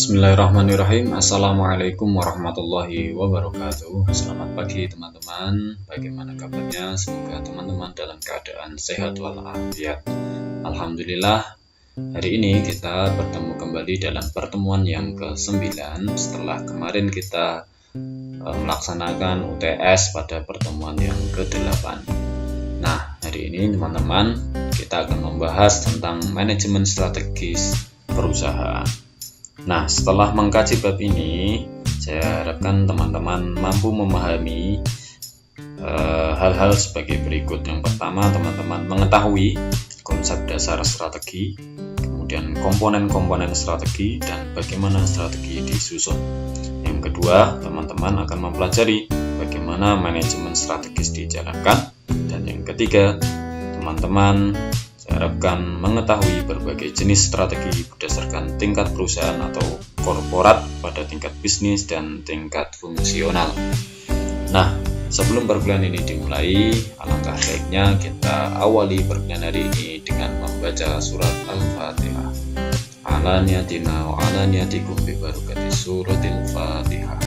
Bismillahirrahmanirrahim. Assalamualaikum warahmatullahi wabarakatuh. Selamat pagi teman-teman. Bagaimana kabarnya? Semoga teman-teman dalam keadaan sehat walafiat. Alhamdulillah, hari ini kita bertemu kembali dalam pertemuan yang ke-9 setelah kemarin kita melaksanakan UTS pada pertemuan yang ke-8. Nah, hari ini teman-teman kita akan membahas tentang manajemen strategis perusahaan. Nah, setelah mengkaji bab ini, saya harapkan teman-teman mampu memahami hal-hal sebagai berikut. Yang pertama, teman-teman mengetahui konsep dasar strategi, kemudian komponen-komponen strategi, dan bagaimana strategi disusun. Yang kedua, teman-teman akan mempelajari bagaimana manajemen strategis dijalankan. Dan yang ketiga, teman-teman saya harapkan mengetahui berbagai jenis strategi berdasarkan tingkat perusahaan atau korporat pada tingkat bisnis dan tingkat fungsional. Nah, sebelum perkuliahan ini dimulai, alangkah baiknya kita awali perkuliahan hari ini dengan membaca surat Al-Fatihah. Ala niyatina wa ala niyatikum bi barakati suratil Fatihah.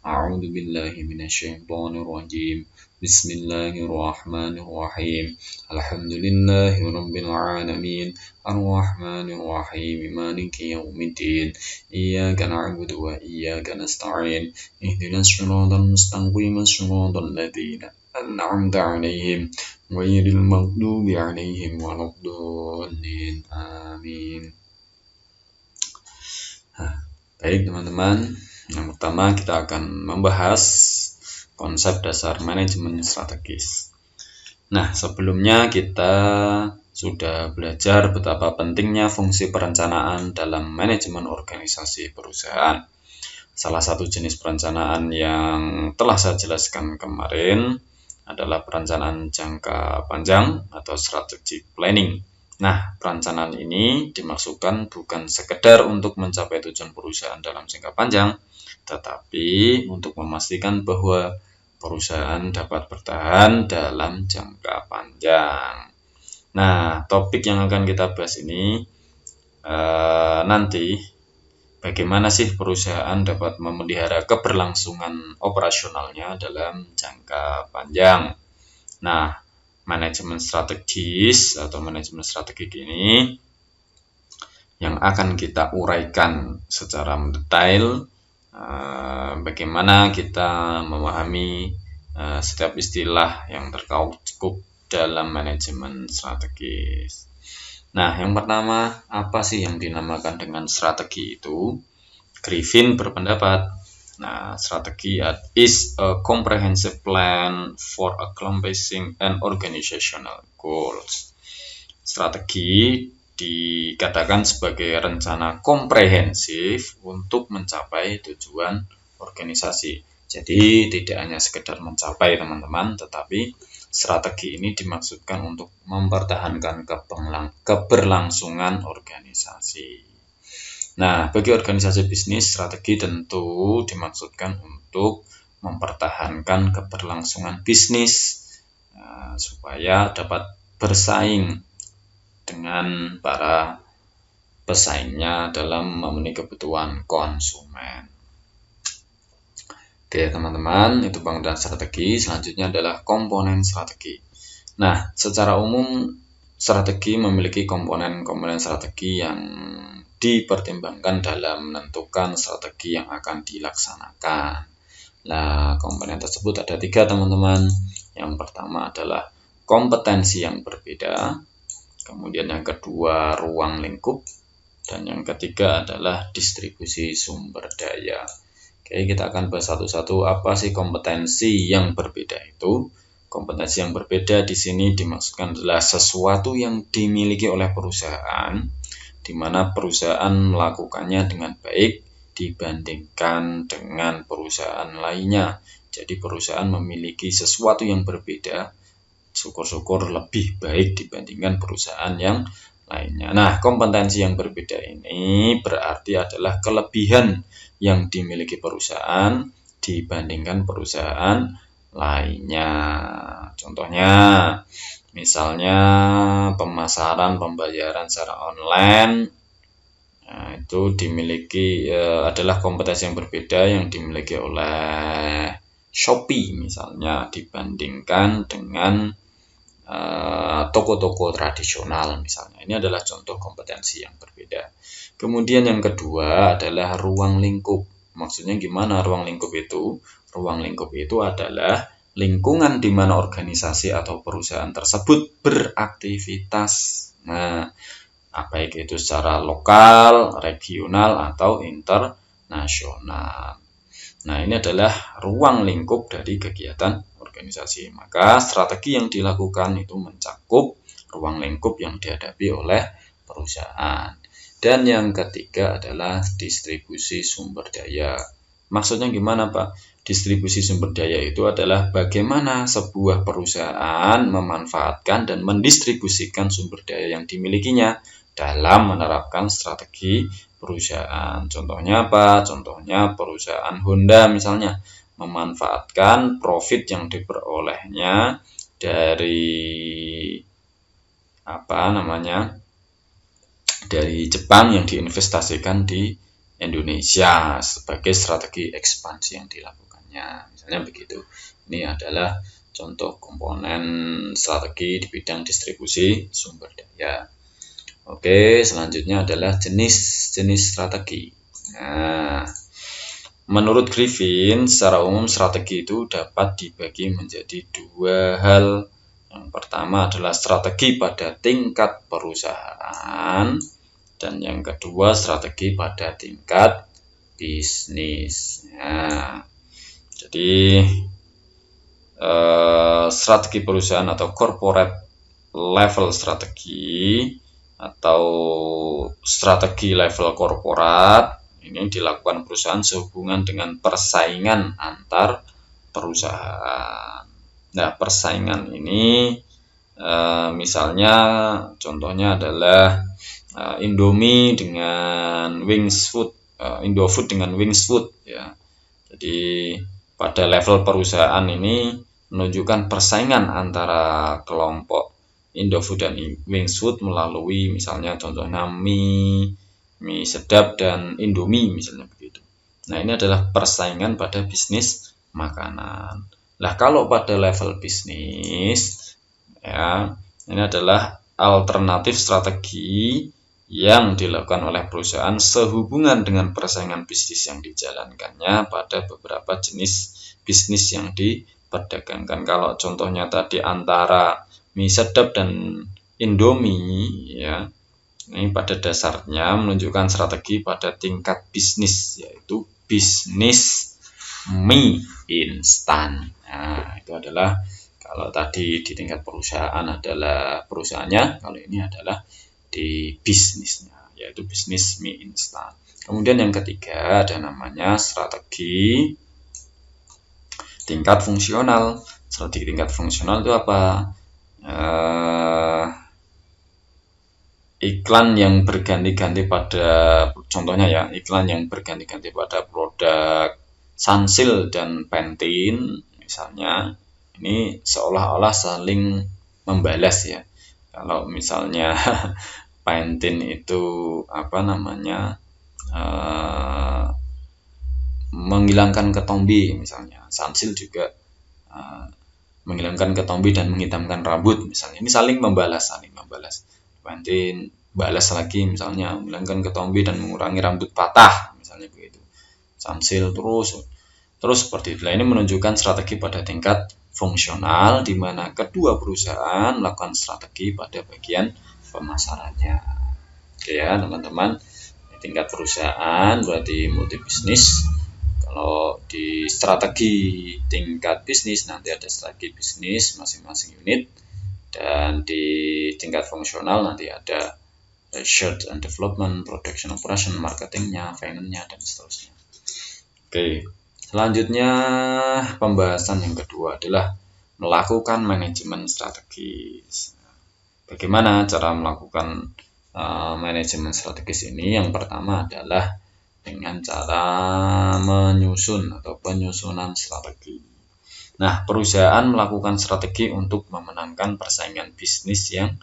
A'udzu billahi minasyaitonir rajim. Bismillahirrahmanirrahim. Alhamdulillahirabbil alamin. Arrahmanir rahim. Maliki yaumiddin. Iyyaka na'budu wa iyyaka nasta'in. Ihdinas siratal mustaqim. Shiratal ladzina an'amta 'alaihim ghairil maghdubi 'alaihim waladdallin. Amin. Baik teman-teman, yang pertama kita akan membahas konsep dasar manajemen strategis. Nah, sebelumnya kita sudah belajar betapa pentingnya fungsi perencanaan dalam manajemen organisasi perusahaan. Salah satu jenis perencanaan yang telah saya jelaskan kemarin adalah perencanaan jangka panjang atau strategic planning. Nah, perencanaan ini dimaksudkan bukan sekedar untuk mencapai tujuan perusahaan dalam jangka panjang, tetapi untuk memastikan bahwa perusahaan dapat bertahan dalam jangka panjang. Nah, topik yang akan kita bahas ini nanti bagaimana sih perusahaan dapat memelihara keberlangsungan operasionalnya dalam jangka panjang. Nah, manajemen strategis atau manajemen strategik ini yang akan kita uraikan secara mendetail bagaimana kita memahami setiap istilah yang terkaup dalam manajemen strategis. Nah, yang pertama, apa sih yang dinamakan dengan strategi itu? Griffin berpendapat, strategi is a comprehensive plan for accomplishing an organizational goals. Strategi dikatakan sebagai rencana komprehensif untuk mencapai tujuan organisasi. Jadi tidak hanya sekedar mencapai teman-teman, tetapi strategi ini dimaksudkan untuk mempertahankan keberlangsungan organisasi. Nah, bagi organisasi bisnis, strategi tentu dimaksudkan untuk mempertahankan keberlangsungan bisnis supaya dapat bersaing dengan para pesaingnya dalam memenuhi kebutuhan konsumen. Oke teman-teman, itu pengertian strategi. Selanjutnya adalah komponen strategi. Nah, secara umum strategi memiliki komponen-komponen strategi yang dipertimbangkan dalam menentukan strategi yang akan dilaksanakan. Nah, komponen tersebut ada 3 teman-teman. Yang pertama adalah kompetensi yang berbeda, kemudian yang kedua ruang lingkup, dan yang ketiga adalah distribusi sumber daya. Oke, kita akan bahas satu-satu apa sih kompetensi yang berbeda itu. Kompetensi yang berbeda di sini dimaksudkan adalah sesuatu yang dimiliki oleh perusahaan, di mana perusahaan melakukannya dengan baik dibandingkan dengan perusahaan lainnya. Jadi perusahaan memiliki sesuatu yang berbeda, syukur-syukur lebih baik dibandingkan perusahaan yang lainnya. Nah, kompetensi yang berbeda ini berarti adalah kelebihan yang dimiliki perusahaan dibandingkan perusahaan lainnya. Contohnya, misalnya pemasaran pembayaran secara online Nah, itu dimiliki adalah kompetensi yang berbeda yang dimiliki oleh Shopee misalnya dibandingkan dengan toko-toko tradisional misalnya. Ini adalah contoh kompetensi yang berbeda. Kemudian yang kedua adalah ruang lingkup. Maksudnya gimana ruang lingkup itu? Ruang lingkup itu adalah lingkungan di mana organisasi atau perusahaan tersebut beraktivitas. Nah, baik itu secara lokal, regional, atau internasional. Nah, ini adalah ruang lingkup dari kegiatan organisasi. Maka strategi yang dilakukan itu mencakup ruang lingkup yang dihadapi oleh perusahaan. Dan yang ketiga adalah distribusi sumber daya. Maksudnya gimana, Pak? Distribusi sumber daya itu adalah bagaimana sebuah perusahaan memanfaatkan dan mendistribusikan sumber daya yang dimilikinya dalam menerapkan strategi perusahaan. Contohnya apa? Contohnya perusahaan Honda misalnya memanfaatkan profit yang diperolehnya dari dari Jepang yang diinvestasikan di Indonesia sebagai strategi ekspansi yang dilakukannya. Misalnya begitu. Ini adalah contoh komponen strategi di bidang distribusi sumber daya. Oke, selanjutnya adalah jenis-jenis strategi. Nah, menurut Griffin, secara umum strategi itu dapat dibagi menjadi dua hal. Yang pertama adalah strategi pada tingkat perusahaan, dan yang kedua strategi pada tingkat bisnis. Nah, jadi strategi perusahaan atau corporate level strategi atau strategi level korporat ini dilakukan perusahaan sehubungan dengan persaingan antar perusahaan. Nah, persaingan ini misalnya contohnya adalah Indomie dengan Wings Food, Indofood dengan Wings Food ya. Jadi pada level perusahaan ini menunjukkan persaingan antara kelompok Indofood dan Wings Food melalui misalnya contohnya mie sedap dan Indomie misalnya begitu. Nah, ini adalah persaingan pada bisnis makanan. Nah, kalau pada level bisnis ya, ini adalah alternatif strategi yang dilakukan oleh perusahaan sehubungan dengan persaingan bisnis yang dijalankannya pada beberapa jenis bisnis yang diperdagangkan. Kalau contohnya tadi antara mie sedap dan Indomie ya, ini pada dasarnya menunjukkan strategi pada tingkat bisnis, yaitu bisnis mie instan. Nah, itu adalah kalau tadi di tingkat perusahaan adalah perusahaannya, kalau ini adalah di bisnisnya, yaitu bisnis mie instan. Kemudian yang ketiga ada namanya strategi tingkat fungsional. Strategi tingkat fungsional itu apa? Iklan yang berganti-ganti pada, contohnya ya, iklan yang berganti-ganti pada produk Sunsilk dan Pantene misalnya, ini seolah-olah saling membalas ya. Kalau misalnya Pantene itu menghilangkan ketombe misalnya, Sunsilk juga menghilangkan ketombe dan menghitamkan rambut misalnya, ini saling membalas. Pantene balas lagi misalnya menghilangkan ketombe dan mengurangi rambut patah misalnya begitu. Sunsilk terus seperti itu. Ini menunjukkan strategi pada tingkat fungsional di mana kedua perusahaan melakukan strategi pada bagian pemasarannya. Oke ya teman-teman, di tingkat perusahaan berarti multi bisnis. Kalau di strategi tingkat bisnis nanti ada strategi bisnis masing-masing unit, dan di tingkat fungsional nanti ada research and development, production operation, marketingnya, finance-nya, dan seterusnya. Oke, selanjutnya pembahasan yang kedua adalah melakukan manajemen strategis. Bagaimana cara melakukan manajemen strategis ini? Yang pertama adalah dengan cara menyusun atau penyusunan strategi. Nah, perusahaan melakukan strategi untuk memenangkan persaingan bisnis yang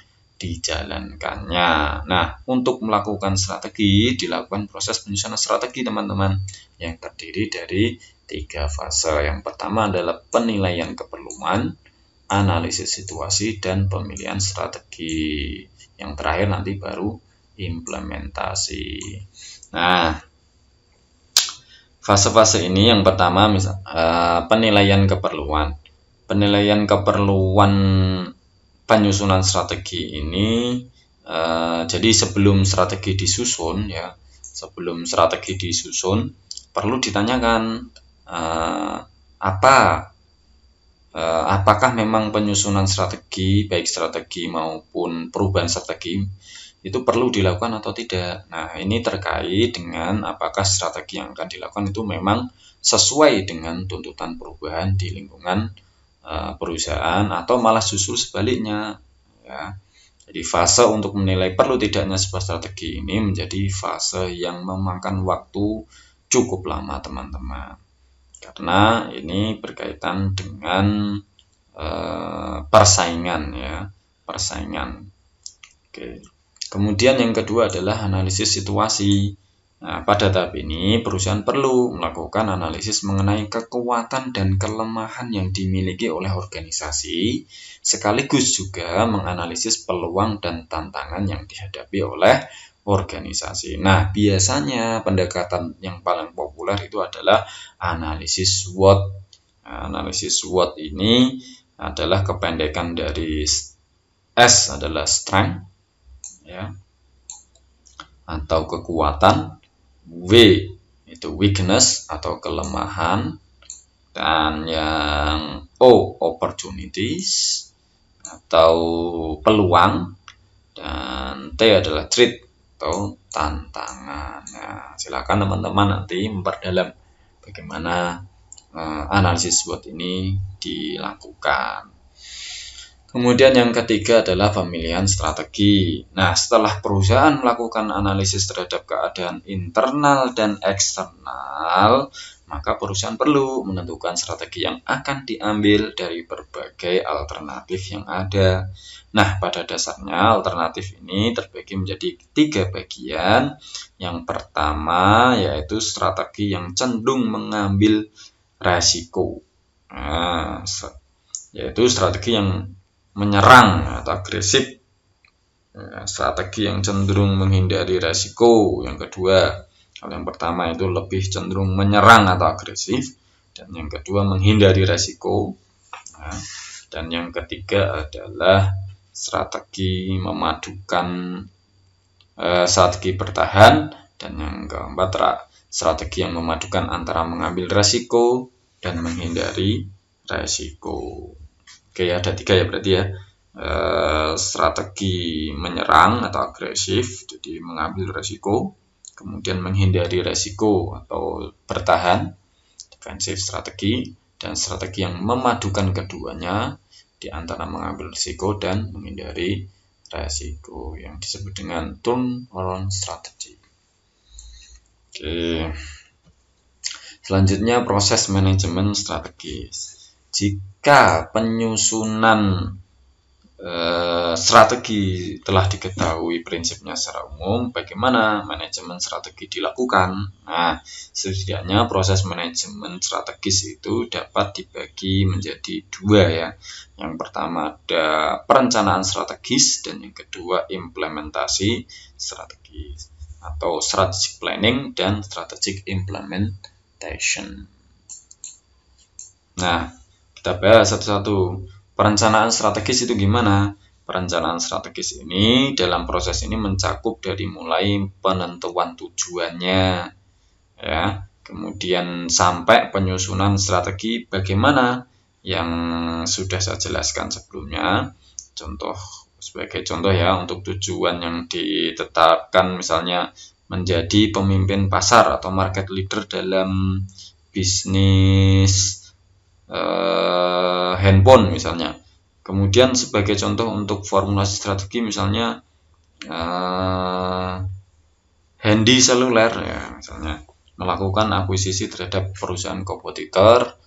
dijalankannya. Nah, untuk melakukan strategi dilakukan proses penyusunan strategi teman-teman yang terdiri dari 3 fase. Yang pertama adalah penilaian keperluan, analisis situasi, dan pemilihan strategi. Yang terakhir nanti baru implementasi. Nah, fase-fase ini yang pertama penilaian keperluan. Penilaian keperluan penyusunan strategi ini jadi sebelum strategi disusun ya, perlu ditanyakan apakah memang penyusunan strategi, baik strategi maupun perubahan strategi itu perlu dilakukan atau tidak. Nah, ini terkait dengan apakah strategi yang akan dilakukan itu memang sesuai dengan tuntutan perubahan di lingkungan perusahaan atau malah justru sebaliknya ya. Jadi fase untuk menilai perlu tidaknya sebuah strategi ini menjadi fase yang memakan waktu cukup lama teman-teman, karena ini berkaitan dengan persaingan ya, Oke. Kemudian yang kedua adalah analisis situasi. Nah, pada tahap ini perusahaan perlu melakukan analisis mengenai kekuatan dan kelemahan yang dimiliki oleh organisasi, sekaligus juga menganalisis peluang dan tantangan yang dihadapi oleh organisasi. Nah, biasanya pendekatan yang paling populer itu adalah analisis SWOT. Nah, analisis SWOT ini adalah kependekan dari S adalah strength ya, atau kekuatan, W itu weakness atau kelemahan, dan yang O opportunities atau peluang, dan T adalah threat atau tantangan. Nah, silakan teman-teman nanti memperdalam bagaimana analisis SWOT ini dilakukan. Kemudian yang ketiga adalah pemilihan strategi. Nah, setelah perusahaan melakukan analisis terhadap keadaan internal dan eksternal, maka perusahaan perlu menentukan strategi yang akan diambil dari berbagai alternatif yang ada. Nah, pada dasarnya alternatif ini terbagi menjadi 3 bagian. Yang pertama yaitu strategi yang cenderung mengambil resiko. Nah, yaitu strategi yang menyerang atau agresif, strategi yang cenderung menghindari resiko. Yang kedua, kalau yang pertama itu lebih cenderung menyerang atau agresif, dan yang kedua menghindari resiko. Nah, dan yang ketiga adalah strategi memadukan strategi bertahan, dan yang keempat strategi yang memadukan antara mengambil resiko dan menghindari resiko. Oke, ada 3 ya berarti ya. Strategi menyerang atau agresif, jadi mengambil resiko, kemudian menghindari resiko atau bertahan, defensive strategi, dan strategi yang memadukan keduanya di antara mengambil resiko dan menghindari resiko yang disebut dengan turnaround strategy. Oke. Selanjutnya proses manajemen strategis. Jika penyusunan strategi telah diketahui prinsipnya secara umum, bagaimana manajemen strategi dilakukan? Nah, setidaknya proses manajemen strategis itu dapat dibagi menjadi 2 ya. Yang pertama ada perencanaan strategis, dan yang kedua implementasi strategis atau strategic planning dan strategic implementation. Nah, kita bahas satu-satu. Perencanaan strategis itu gimana? Perencanaan strategis ini dalam proses ini mencakup dari mulai penentuan tujuannya ya, kemudian sampai penyusunan strategi bagaimana yang sudah saya jelaskan sebelumnya. Sebagai contoh ya, untuk tujuan yang ditetapkan misalnya menjadi pemimpin pasar atau market leader dalam bisnis handphone misalnya. Kemudian sebagai contoh untuk formulasi strategi misalnya handy seluler ya, misalnya melakukan akuisisi terhadap perusahaan kompetitor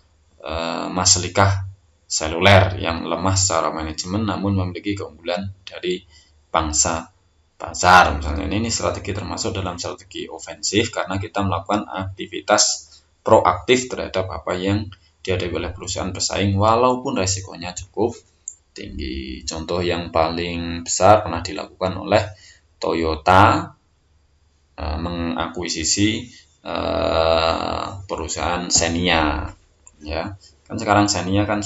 Maslikah seluler yang lemah secara manajemen namun memiliki keunggulan dari pangsa pasar. Misalnya ini strategi termasuk dalam strategi ofensif karena kita melakukan aktivitas proaktif terhadap apa yang dihadapi oleh perusahaan bersaing walaupun resikonya cukup tinggi. Contoh yang paling besar pernah dilakukan oleh Toyota mengakuisisi perusahaan Xenia, ya kan sekarang Xenia kan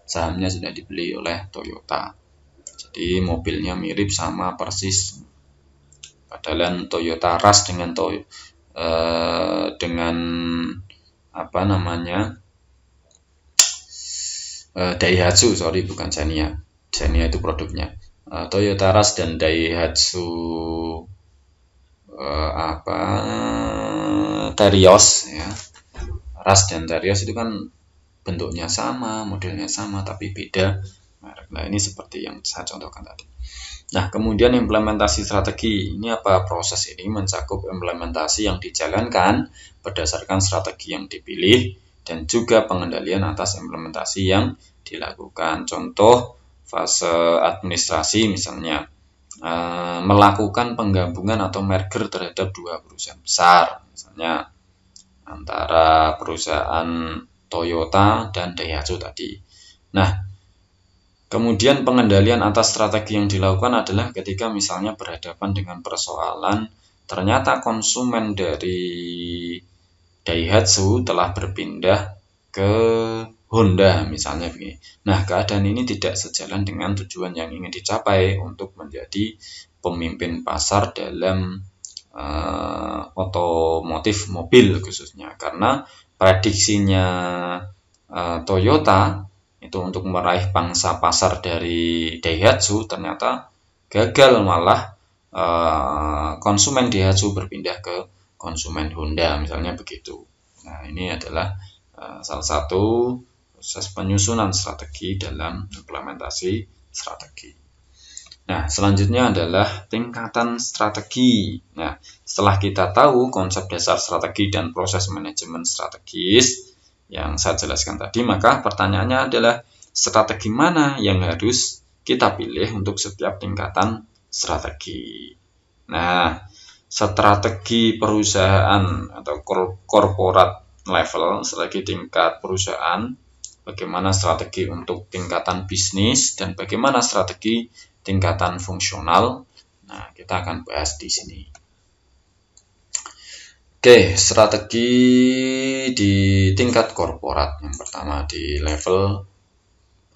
sahamnya sudah dibeli oleh Toyota, jadi mobilnya mirip sama persis, padahal Toyota Rush dengan apa namanya Daihatsu, bukan Xenia itu produknya, Toyota Rush dan Daihatsu Terios, ya. Rush dan Terios itu kan bentuknya sama, modelnya sama, tapi beda merek. Nah, ini seperti yang saya contohkan tadi. Nah, kemudian implementasi strategi. Ini apa? Proses ini mencakup implementasi yang dijalankan berdasarkan strategi yang dipilih dan juga pengendalian atas implementasi yang dilakukan. Contoh, fase administrasi misalnya, melakukan penggabungan atau merger terhadap dua perusahaan besar, misalnya antara perusahaan Toyota dan Daihatsu tadi. Nah, kemudian pengendalian atas strategi yang dilakukan adalah ketika misalnya berhadapan dengan persoalan ternyata konsumen dari Daihatsu telah berpindah ke Honda misalnya begini. Nah, keadaan ini tidak sejalan dengan tujuan yang ingin dicapai untuk menjadi pemimpin pasar dalam otomotif mobil khususnya, karena prediksinya Toyota itu untuk meraih pangsa pasar dari Daihatsu ternyata gagal, malah konsumen Daihatsu berpindah ke konsumen Honda misalnya begitu. Nah, ini adalah salah satu proses penyusunan strategi dalam implementasi strategi. Nah, selanjutnya adalah tingkatan strategi. Nah, setelah kita tahu konsep dasar strategi dan proses manajemen strategis yang saya jelaskan tadi, maka pertanyaannya adalah strategi mana yang harus kita pilih untuk setiap tingkatan strategi. Nah, strategi perusahaan atau corporate level, strategi tingkat perusahaan, bagaimana strategi untuk tingkatan bisnis, dan bagaimana strategi tingkatan fungsional. Nah, kita akan bahas di sini. Oke, strategi di tingkat korporat. Yang pertama di level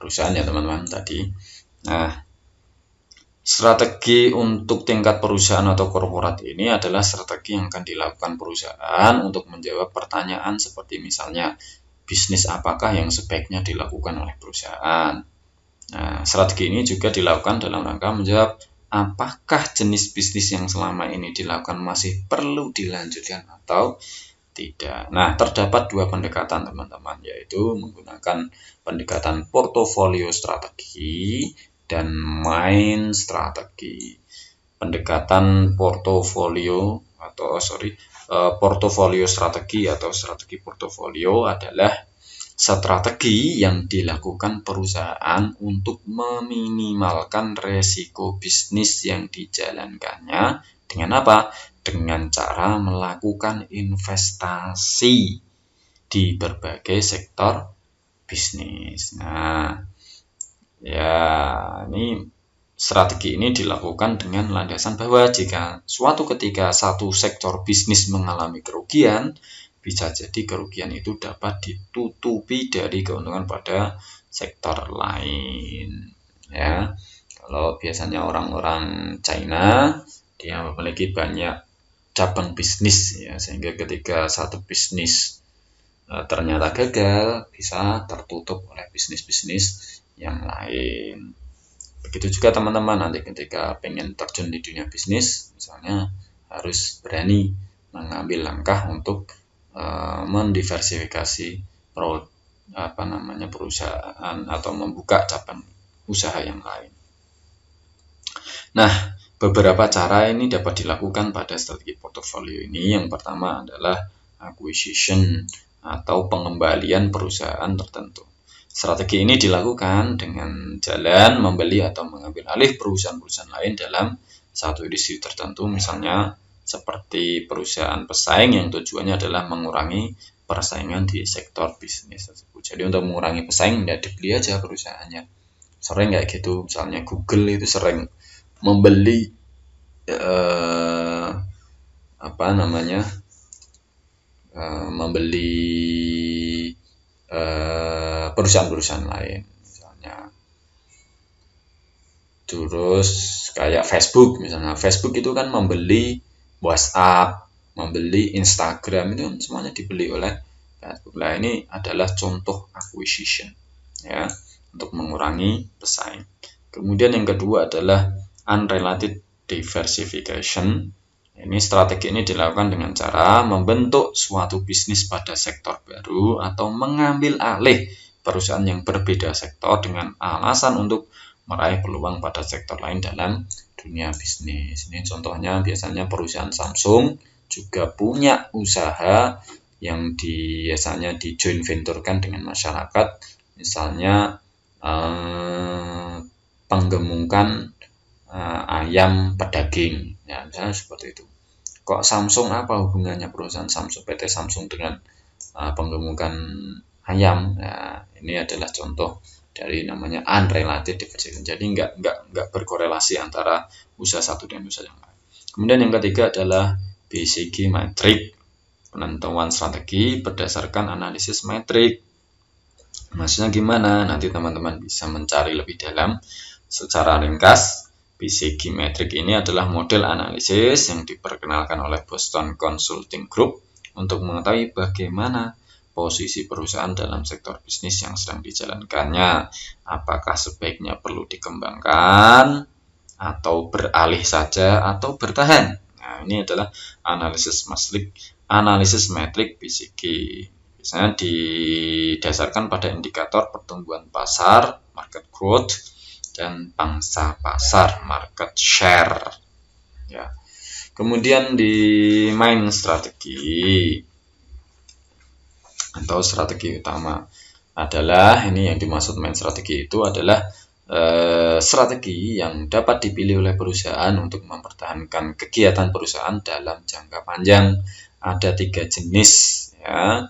perusahaan ya teman-teman tadi. Nah, strategi untuk tingkat perusahaan atau korporat ini adalah strategi yang akan dilakukan perusahaan untuk menjawab pertanyaan seperti misalnya bisnis apakah yang sebaiknya dilakukan oleh perusahaan. Nah, strategi ini juga dilakukan dalam rangka menjawab apakah jenis bisnis yang selama ini dilakukan masih perlu dilanjutkan atau tidak. Nah, terdapat dua pendekatan teman-teman, yaitu menggunakan pendekatan portofolio strategi dan main strategi. Pendekatan portofolio strategi atau strategi portofolio adalah strategi yang dilakukan perusahaan untuk meminimalkan resiko bisnis yang dijalankannya dengan apa? Dengan cara melakukan investasi di berbagai sektor bisnis. Nah, ya ini strategi ini dilakukan dengan landasan bahwa jika suatu ketika satu sektor bisnis mengalami kerugian, bisa jadi kerugian itu dapat ditutupi dari keuntungan pada sektor lain. Ya, kalau biasanya orang-orang China dia memiliki banyak cabang bisnis, ya, sehingga ketika satu bisnis ternyata gagal, bisa tertutup oleh bisnis-bisnis yang lain. Begitu juga teman-teman nanti ketika pengen terjun di dunia bisnis, misalnya harus berani mengambil langkah untuk mendiversifikasi perusahaan atau membuka cabang usaha yang lain. Nah, beberapa cara ini dapat dilakukan pada strategi portofolio ini. Yang pertama adalah acquisition atau pengembalian perusahaan tertentu. Strategi ini dilakukan dengan jalan membeli atau mengambil alih perusahaan-perusahaan lain dalam satu industri tertentu, misalnya seperti perusahaan pesaing yang tujuannya adalah mengurangi persaingan di sektor bisnis tersebut. Jadi untuk mengurangi pesaing, tidak dibeli aja perusahaannya. Sering kayak gitu, misalnya Google itu sering membeli perusahaan-perusahaan lain, misalnya. Terus kayak Facebook, misalnya Facebook itu kan membeli WhatsApp, membeli Instagram, itu semuanya dibeli oleh Facebook. Nah, ini adalah contoh acquisition, ya, untuk mengurangi pesaing. Kemudian yang kedua adalah unrelated diversification. Ini strategi ini dilakukan dengan cara membentuk suatu bisnis pada sektor baru atau mengambil alih perusahaan yang berbeda sektor dengan alasan untuk meraih peluang pada sektor lain dalam dunia bisnis. Ini contohnya biasanya perusahaan Samsung juga punya usaha yang biasanya di joint venture-kan dengan masyarakat, misalnya penggemukan ayam pedaging, ya, misalnya seperti itu. Kok Samsung, apa hubungannya perusahaan Samsung, PT Samsung dengan penggemukan ayam? Nah, ini adalah contoh dari namanya unrelated diversification. Jadi nggak berkorelasi antara usaha satu dan usaha yang lain. Kemudian yang ketiga adalah BCG metrik, penentuan strategi berdasarkan analisis metrik. Maksudnya gimana? Nanti teman-teman bisa mencari lebih dalam. Secara ringkas, BCG metrik ini adalah model analisis yang diperkenalkan oleh Boston Consulting Group untuk mengetahui bagaimana posisi perusahaan dalam sektor bisnis yang sedang dijalankannya, apakah sebaiknya perlu dikembangkan atau beralih saja atau bertahan. Nah, ini adalah analisis metrik BCG. Biasanya didasarkan pada indikator pertumbuhan pasar, market growth, dan pangsa pasar, market share. Ya. Kemudian di main strategi atau strategi utama adalah, ini yang dimaksud main strategi itu adalah strategi yang dapat dipilih oleh perusahaan untuk mempertahankan kegiatan perusahaan dalam jangka panjang. Ada 3 jenis, ya.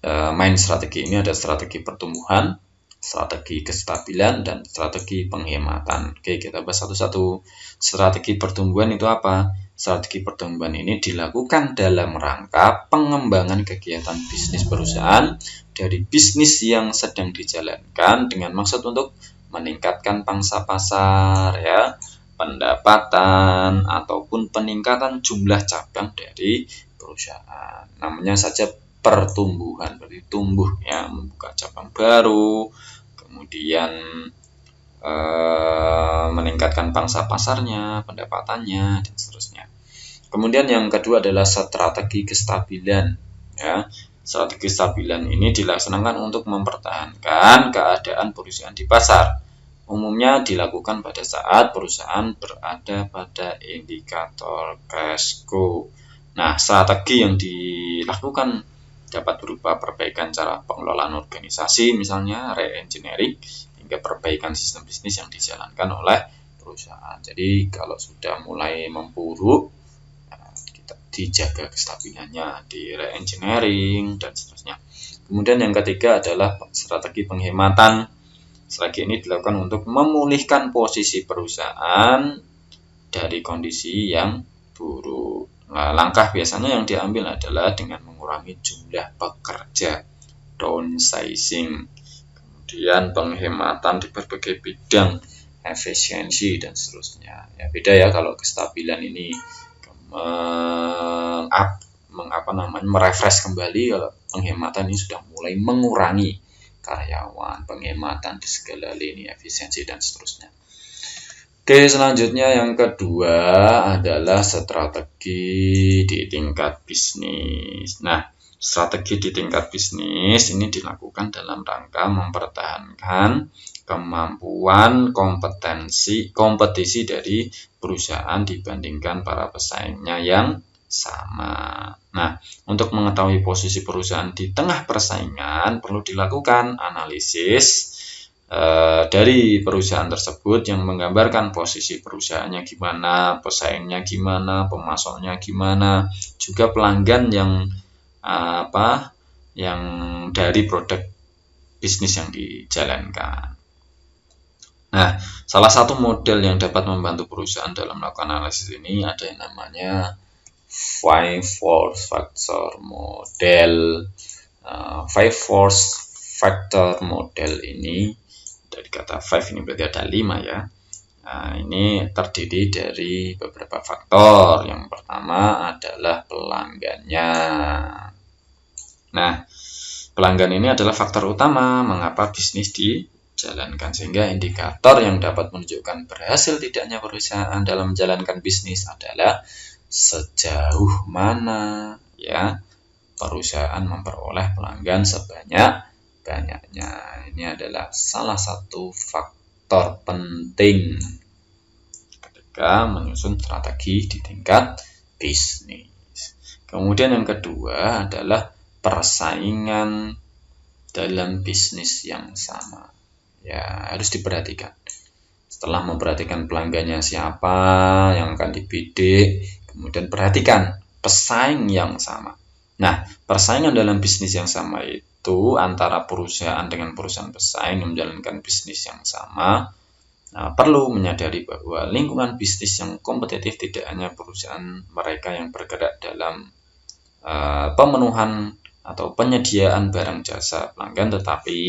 Main strategi ini ada strategi pertumbuhan, strategi kestabilan, dan strategi penghematan. Oke, kita bahas satu-satu. Strategi pertumbuhan itu apa? Strategi pertumbuhan ini dilakukan dalam rangka pengembangan kegiatan bisnis perusahaan dari bisnis yang sedang dijalankan dengan maksud untuk meningkatkan pangsa pasar, ya, pendapatan, ataupun peningkatan jumlah cabang dari perusahaan. Namanya saja pertumbuhan, berarti tumbuh, ya, membuka cabang baru, kemudian meningkatkan pangsa pasarnya, pendapatannya, dan seterusnya. Kemudian yang kedua adalah strategi kestabilan, ya. Strategi kestabilan ini dilaksanakan untuk mempertahankan keadaan perusahaan di pasar. Umumnya dilakukan pada saat perusahaan berada pada indikator cash flow. Nah, strategi yang dilakukan dapat berupa perbaikan cara pengelolaan organisasi, misalnya re-engineering, hingga perbaikan sistem bisnis yang dijalankan oleh perusahaan. Jadi kalau sudah mulai memburuk, kita dijaga kestabilannya, di re-engineering, dan seterusnya. Kemudian yang ketiga adalah strategi penghematan. Strategi ini dilakukan untuk memulihkan posisi perusahaan dari kondisi yang buruk. Nah, langkah biasanya yang diambil adalah dengan mengurangi jumlah pekerja, downsizing, kemudian penghematan di berbagai bidang, efisiensi, dan seterusnya. Ya, beda ya kalau kestabilan ini merefresh kembali. Kalau penghematan ini sudah mulai mengurangi karyawan, penghematan di segala lini, efisiensi, dan seterusnya. Oke, selanjutnya yang kedua adalah strategi di tingkat bisnis. Nah, strategi di tingkat bisnis ini dilakukan dalam rangka mempertahankan kemampuan kompetisi dari perusahaan dibandingkan para pesaingnya yang sama. Nah, untuk mengetahui posisi perusahaan di tengah persaingan, perlu dilakukan analisis dari perusahaan tersebut yang menggambarkan posisi perusahaannya gimana, pesaingnya gimana, pemasoknya gimana, juga pelanggan yang yang dari produk bisnis yang dijalankan. Nah, salah satu model yang dapat membantu perusahaan dalam melakukan analisis ini ada yang namanya 5 force factor model. 5 force factor model ini, dari kata 5 ini berarti ada 5 ya. Nah, ini terdiri dari beberapa faktor. Yang pertama adalah pelanggannya. Nah, pelanggan ini adalah faktor utama mengapa bisnis dijalankan, sehingga indikator yang dapat menunjukkan berhasil tidaknya perusahaan dalam menjalankan bisnis adalah sejauh mana ya perusahaan memperoleh pelanggan sebanyak-banyaknya. Ini adalah salah satu faktor penting ketika menyusun strategi di tingkat bisnis. Kemudian yang kedua adalah persaingan dalam bisnis yang sama. Ya, harus diperhatikan. Setelah memperhatikan pelanggannya siapa yang akan dibidik, kemudian perhatikan pesaing yang sama. Nah, persaingan dalam bisnis yang sama itu antara perusahaan dengan perusahaan pesaing yang menjalankan bisnis yang sama. Nah, perlu menyadari bahwa lingkungan bisnis yang kompetitif tidak hanya perusahaan mereka yang bergerak dalam pemenuhan atau penyediaan barang jasa pelanggan, tetapi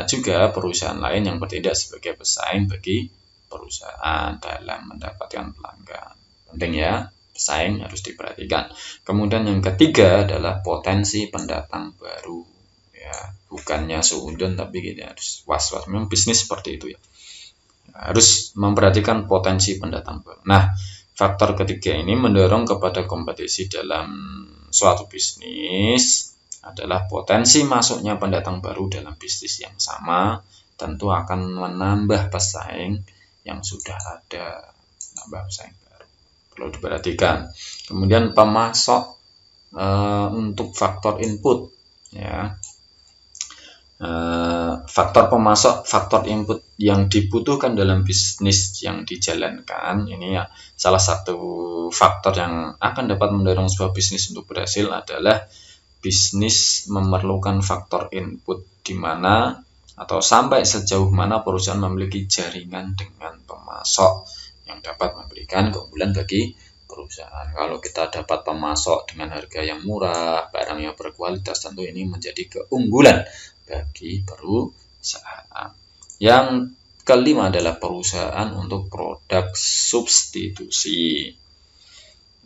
juga perusahaan lain yang bertindak sebagai pesaing bagi perusahaan dalam mendapatkan pelanggan. Penting ya, pesaing harus diperhatikan. Kemudian yang ketiga adalah potensi pendatang baru. Ya, bukannya suudon tapi kita harus was-was. Memang bisnis seperti itu ya. Harus memperhatikan potensi pendatang baru. Nah, faktor ketiga ini mendorong kepada kompetisi dalam suatu bisnis adalah potensi masuknya pendatang baru dalam bisnis yang sama tentu akan menambah pesaing yang sudah ada, menambah pesaing baru. Perlu diperhatikan. Kemudian pemasok untuk faktor input ya. Faktor pemasok, faktor input yang dibutuhkan dalam bisnis yang dijalankan ini ya, salah satu faktor yang akan dapat mendorong sebuah bisnis untuk berhasil adalah bisnis memerlukan faktor input di mana atau sampai sejauh mana perusahaan memiliki jaringan dengan pemasok yang dapat memberikan keunggulan bagi perusahaan. Kalau kita dapat pemasok dengan harga yang murah, barang yang berkualitas, tentu ini menjadi keunggulan bagi perusahaan. Yang kelima adalah perusahaan untuk produk substitusi.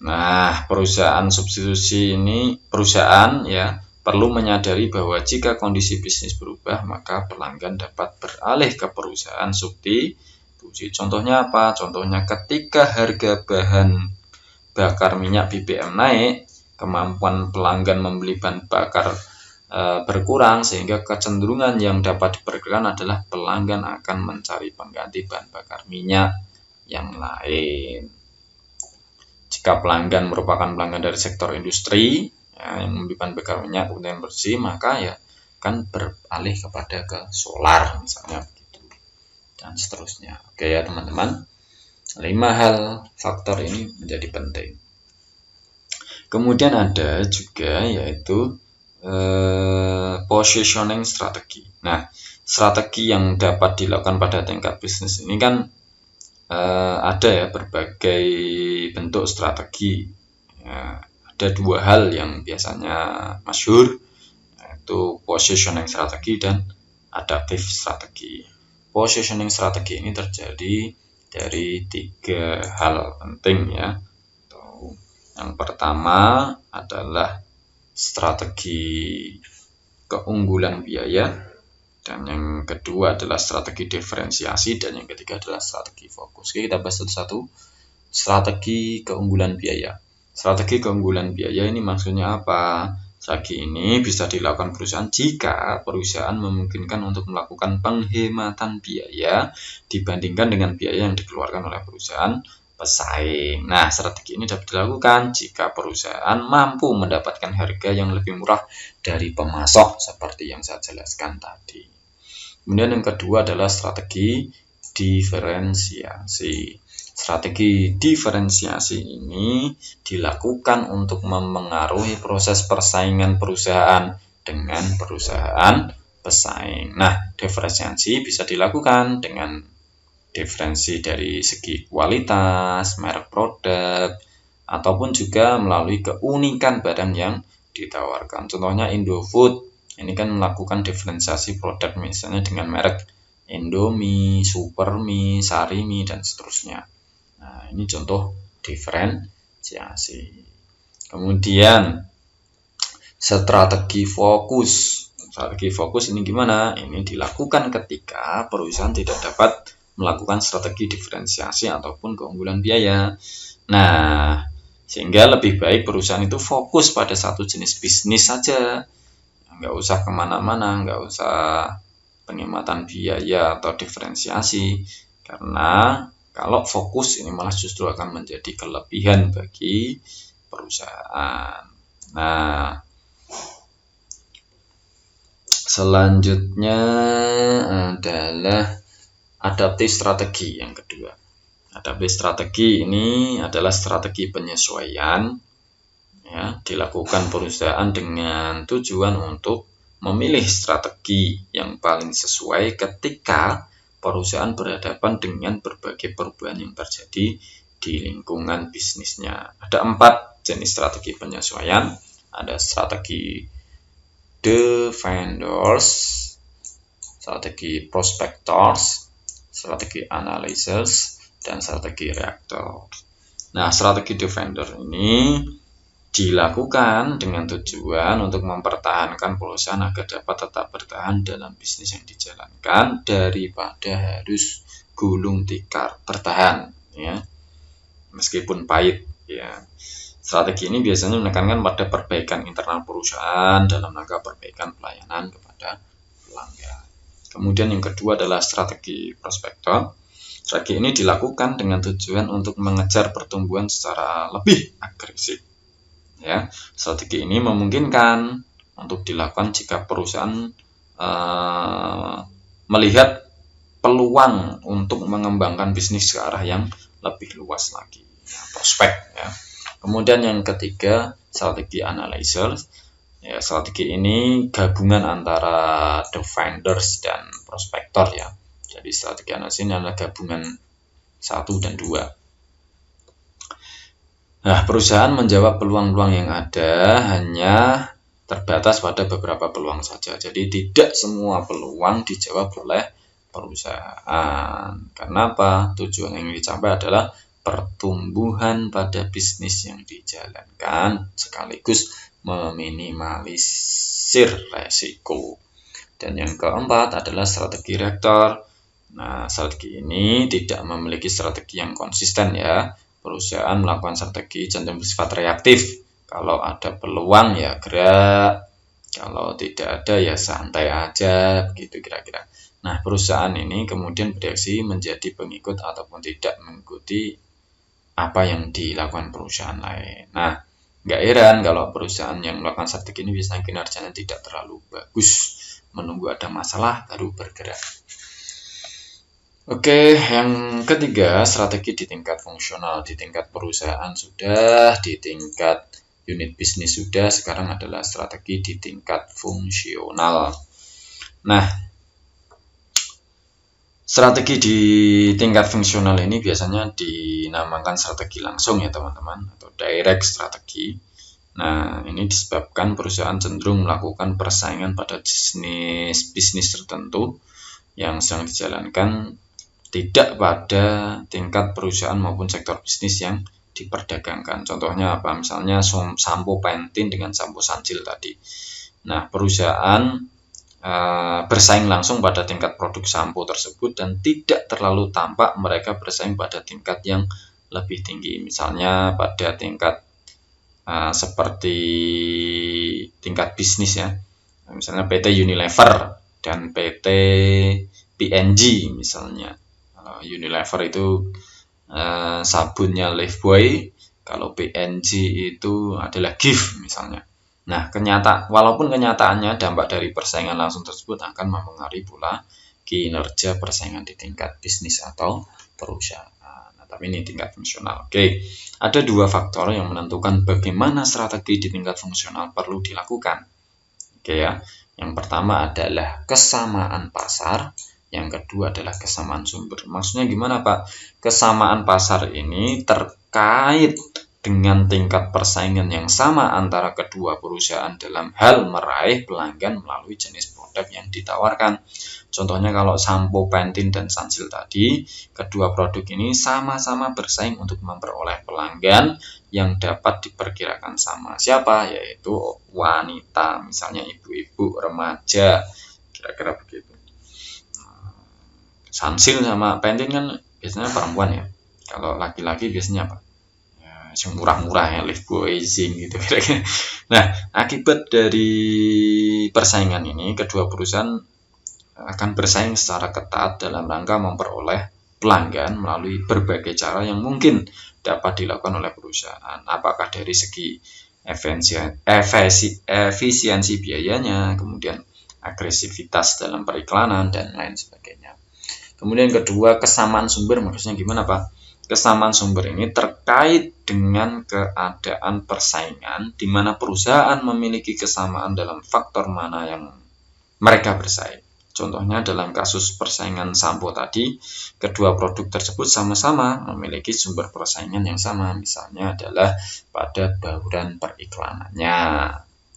Nah, perusahaan substitusi ini ya perlu menyadari bahwa jika kondisi bisnis berubah, maka pelanggan dapat beralih ke perusahaan substitusi. Contohnya apa? Contohnya ketika harga bahan bakar minyak BBM naik, kemampuan pelanggan membeli bahan bakar berkurang, sehingga kecenderungan yang dapat diperkirakan adalah pelanggan akan mencari pengganti bahan bakar minyak yang lain. Jika pelanggan merupakan pelanggan dari sektor industri ya, yang membeli bahan bakar minyak kemudian bersih, maka ya akan beralih kepada ke solar misalnya begitu dan seterusnya. Oke ya teman-teman, 5 hal faktor ini menjadi penting. Kemudian ada juga yaitu positioning strategi. Nah, strategi yang dapat dilakukan pada tingkat bisnis ini kan ada ya berbagai bentuk strategi. Ya, ada 2 hal yang biasanya masyhur, yaitu positioning strategi dan adaptive strategi. Positioning strategi ini terjadi dari 3 hal penting ya. Yang pertama adalah strategi keunggulan biaya, dan yang kedua adalah strategi diferensiasi, dan yang ketiga adalah strategi fokus. Oke, kita bahas satu-satu. Strategi keunggulan biaya. Strategi keunggulan biaya ini maksudnya apa? Strategi ini bisa dilakukan perusahaan jika perusahaan memungkinkan untuk melakukan penghematan biaya dibandingkan dengan biaya yang dikeluarkan oleh perusahaan pesaing. Nah, strategi ini dapat dilakukan jika perusahaan mampu mendapatkan harga yang lebih murah dari pemasok seperti yang saya jelaskan tadi. Kemudian yang kedua adalah strategi diferensiasi. Strategi diferensiasi ini dilakukan untuk memengaruhi proses persaingan perusahaan dengan perusahaan pesaing. Nah, diferensiasi bisa dilakukan dengan diferensi dari segi kualitas, merek produk, ataupun juga melalui keunikan barang yang ditawarkan. Contohnya Indofood, ini kan melakukan diferensiasi produk misalnya dengan merek Indomie, Supermie, Sarimi, dan seterusnya. Nah, ini contoh diferensiasi. Kemudian, strategi fokus. Strategi fokus ini gimana? Ini dilakukan ketika perusahaan tidak dapat melakukan strategi diferensiasi ataupun keunggulan biaya. Nah, sehingga lebih baik perusahaan itu fokus pada satu jenis bisnis saja. Nggak usah kemana-mana, nggak usah penghematan biaya atau diferensiasi. Karena kalau fokus ini malah justru akan menjadi kelebihan bagi perusahaan. Nah, selanjutnya adalah adaptif strategi yang kedua. Adaptif strategi ini adalah strategi penyesuaian ya, dilakukan perusahaan dengan tujuan untuk memilih strategi yang paling sesuai ketika perusahaan berhadapan dengan berbagai perubahan yang terjadi di lingkungan bisnisnya. Ada 4 jenis strategi penyesuaian. Ada strategi defenders, strategi prospectors, strategi analysis, dan strategi reactor. Nah, strategi defender ini dilakukan dengan tujuan untuk mempertahankan perusahaan agar dapat tetap bertahan dalam bisnis yang dijalankan daripada harus gulung tikar bertahan ya, meskipun pahit ya. Strategi ini biasanya menekankan pada perbaikan internal perusahaan dalam rangka perbaikan pelayanan kepada pelanggan. Kemudian yang kedua adalah strategi prospektor. Strategi ini dilakukan dengan tujuan untuk mengejar pertumbuhan secara lebih agresif. Ya, strategi ini memungkinkan untuk dilakukan jika perusahaan melihat peluang untuk mengembangkan bisnis ke arah yang lebih luas lagi. Ya, prospek. Ya. Kemudian yang ketiga, strategi analyzer. Ya, strategi ini gabungan antara defenders dan prospektor ya. Jadi strategi analisis ini adalah gabungan 1 dan 2. Nah, perusahaan menjawab peluang-peluang yang ada hanya terbatas pada beberapa peluang saja. Jadi tidak semua peluang dijawab oleh perusahaan. Karena apa? Tujuan yang dicapai adalah pertumbuhan pada bisnis yang dijalankan sekaligus meminimalisir resiko. Dan yang keempat adalah strategi reaktor. Nah, strategi ini tidak memiliki strategi yang konsisten ya. Perusahaan melakukan strategi cenderung bersifat reaktif. Kalau ada peluang ya gerak, kalau tidak ada ya santai aja, begitu kira-kira. Nah, perusahaan ini kemudian bereaksi menjadi pengikut ataupun tidak mengikuti apa yang dilakukan perusahaan lain. Nah, nggak heran kalau perusahaan yang melakukan strategi ini biasanya kinerjanya tidak terlalu bagus, menunggu ada masalah baru bergerak. Oke, yang ketiga, strategi di tingkat fungsional. Di tingkat perusahaan sudah, di tingkat unit bisnis sudah, sekarang adalah strategi di tingkat fungsional. Nah, strategi di tingkat fungsional ini biasanya dinamakan strategi langsung ya teman-teman, atau direct strategi. Nah, ini disebabkan perusahaan cenderung melakukan persaingan pada bisnis tertentu yang sedang dijalankan, tidak pada tingkat perusahaan maupun sektor bisnis yang diperdagangkan. Contohnya apa? Misalnya sampo Pantene dengan sampo Sunsilk tadi. Nah, perusahaan bersaing langsung pada tingkat produk sampo tersebut dan tidak terlalu tampak mereka bersaing pada tingkat yang lebih tinggi. Misalnya pada tingkat seperti tingkat bisnis ya. Misalnya PT Unilever dan PT P&G misalnya. Unilever itu sabunnya Lifebuoy, kalau PNG itu adalah GIF misalnya. Nah, walaupun kenyataannya dampak dari persaingan langsung tersebut akan mempengaruhi pula kinerja persaingan di tingkat bisnis atau perusahaan. Nah, tapi ini tingkat fungsional. Oke, ada dua faktor yang menentukan bagaimana strategi di tingkat fungsional perlu dilakukan. Oke ya, yang pertama adalah kesamaan pasar. Yang kedua adalah kesamaan sumber. Maksudnya gimana, Pak? Kesamaan pasar ini terkait dengan tingkat persaingan yang sama antara kedua perusahaan dalam hal meraih pelanggan melalui jenis produk yang ditawarkan. Contohnya kalau sampo, Pantene, dan Sunsilk tadi, kedua produk ini sama-sama bersaing untuk memperoleh pelanggan yang dapat diperkirakan sama siapa, yaitu wanita, misalnya ibu-ibu, remaja, kira-kira begitu. Sunsilk sama Pantene kan biasanya perempuan ya. Kalau laki-laki biasanya apa? Ya, yang murah-murah ya, Lifebuoy, Zing gitu kira-kira. Nah, akibat dari persaingan ini, kedua perusahaan akan bersaing secara ketat dalam rangka memperoleh pelanggan melalui berbagai cara yang mungkin dapat dilakukan oleh perusahaan. Apakah dari segi efisiensi biayanya, kemudian agresivitas dalam periklanan, dan lain sebagainya. Kemudian kedua, kesamaan sumber. Maksudnya gimana, Pak? Kesamaan sumber ini terkait dengan keadaan persaingan di mana perusahaan memiliki kesamaan dalam faktor mana yang mereka bersaing. Contohnya dalam kasus persaingan sampo tadi, kedua produk tersebut sama-sama memiliki sumber persaingan yang sama. Misalnya adalah pada bauran periklanannya.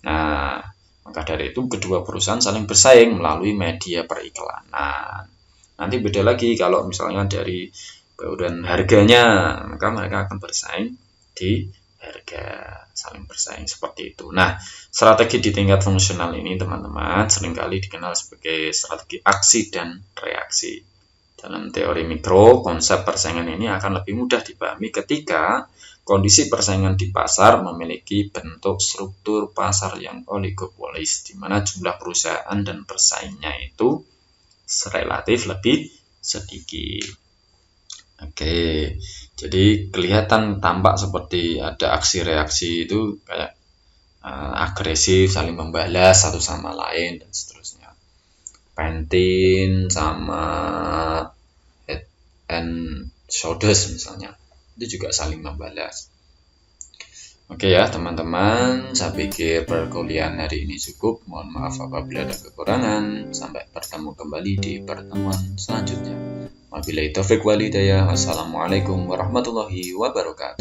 Nah, maka dari itu kedua perusahaan saling bersaing melalui media periklanan. Nanti beda lagi kalau misalnya dari bauran harganya, maka mereka akan bersaing di harga, saling bersaing seperti itu. Nah, strategi di tingkat fungsional ini teman-teman seringkali dikenal sebagai strategi aksi dan reaksi. Dalam teori mikro, konsep persaingan ini akan lebih mudah dipahami ketika kondisi persaingan di pasar memiliki bentuk struktur pasar yang oligopolis, di mana jumlah perusahaan dan pesaingnya itu relatif lebih sedikit. Oke, jadi kelihatan tampak seperti ada aksi reaksi itu kayak agresif, saling membalas satu sama lain dan seterusnya. Pantene sama Head and Shoulders misalnya, itu juga saling membalas. Oke ya teman-teman, saya pikir perkuliahan hari ini cukup. Mohon maaf apabila ada kekurangan. Sampai bertemu kembali di pertemuan selanjutnya. Wabillahi taufiq wal hidayah. Wassalamualaikum warahmatullahi wabarakatuh.